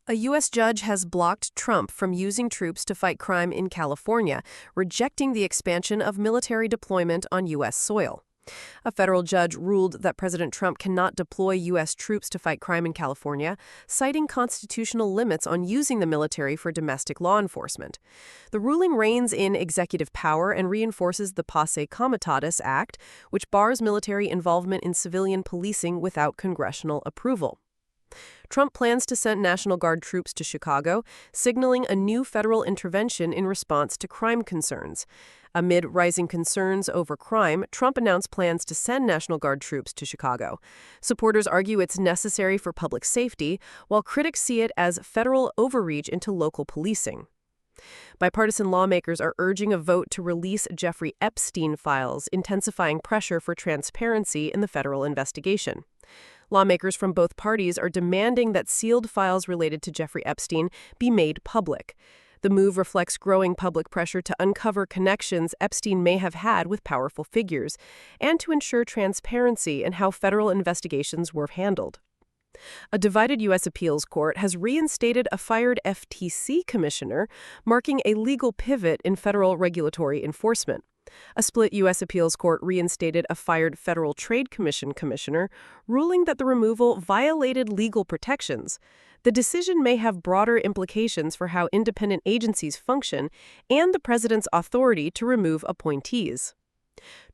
A U.S. judge has blocked Trump from using troops to fight crime in California, rejecting the expansion of military deployment on U.S. soil. A federal judge ruled that President Trump cannot deploy U.S. troops to fight crime in California, citing constitutional limits on using the military for domestic law enforcement. The ruling reins in executive power and reinforces the Posse Comitatus Act, which bars military involvement in civilian policing without congressional approval. Trump plans to send National Guard troops to Chicago, signaling a new federal intervention in response to crime concerns. Amid rising concerns over crime, Trump announced plans to send National Guard troops to Chicago. Supporters argue it's necessary for public safety, while critics see it as federal overreach into local policing. Bipartisan lawmakers are urging a vote to release Jeffrey Epstein files, intensifying pressure for transparency in the federal investigation. Lawmakers from both parties are demanding that sealed files related to Jeffrey Epstein be made public. The move reflects growing public pressure to uncover connections Epstein may have had with powerful figures, and to ensure transparency in how federal investigations were handled. A divided U.S. appeals court has reinstated a fired FTC commissioner, marking a legal pivot in federal regulatory enforcement. A split U.S. appeals court reinstated a fired Federal Trade Commission commissioner, ruling that the removal violated legal protections. The decision may have broader implications for how independent agencies function and the president's authority to remove appointees.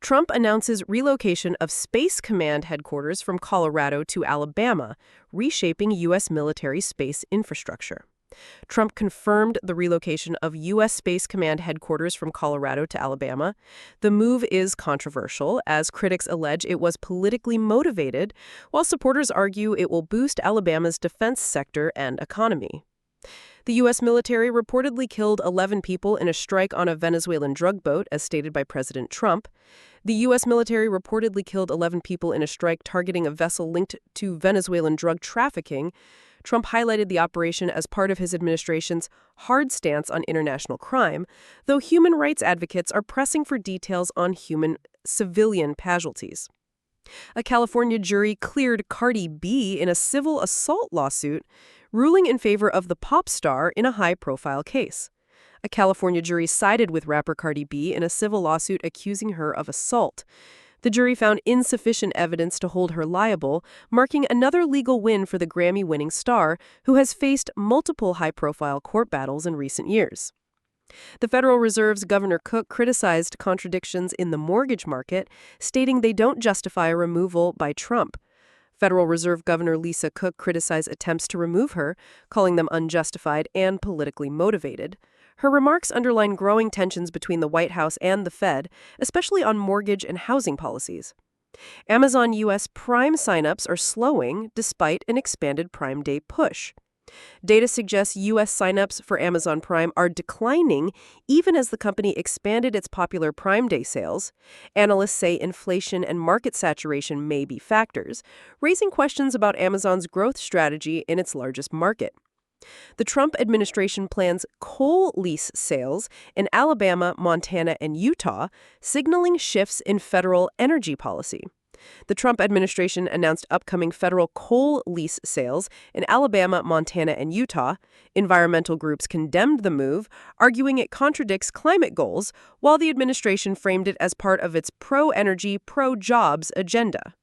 Trump announces relocation of Space Command headquarters from Colorado to Alabama, reshaping U.S. military space infrastructure. Trump confirmed the relocation of U.S. Space Command headquarters from Colorado to Alabama. The move is controversial, as critics allege it was politically motivated, while supporters argue it will boost Alabama's defense sector and economy. The U.S. military reportedly killed 11 people in a strike on a Venezuelan drug boat, as stated by President Trump. The U.S. military reportedly killed 11 people in a strike targeting a vessel linked to Venezuelan drug trafficking. Trump highlighted the operation as part of his administration's hard stance on international crime, though human rights advocates are pressing for details on human civilian casualties. A California jury cleared Cardi B in a civil assault lawsuit, ruling in favor of the pop star in a high-profile case. A California jury sided with rapper Cardi B in a civil lawsuit accusing her of assault. The jury found insufficient evidence to hold her liable, marking another legal win for the Grammy-winning star, who has faced multiple high-profile court battles in recent years. The Federal Reserve's Governor Cook criticized contradictions in the mortgage market, stating they don't justify a removal by Trump. Federal Reserve Governor Lisa Cook criticized attempts to remove her, calling them unjustified and politically motivated. Her remarks underline growing tensions between the White House and the Fed, especially on mortgage and housing policies. Amazon U.S. Prime signups are slowing despite an expanded Prime Day push. Data suggests U.S. signups for Amazon Prime are declining even as the company expanded its popular Prime Day sales. Analysts say inflation and market saturation may be factors, raising questions about Amazon's growth strategy in its largest market. The Trump administration plans coal lease sales in Alabama, Montana, and Utah, signaling shifts in federal energy policy. The Trump administration announced upcoming federal coal lease sales in Alabama, Montana, and Utah. Environmental groups condemned the move, arguing it contradicts climate goals, while the administration framed it as part of its pro-energy, pro-jobs agenda.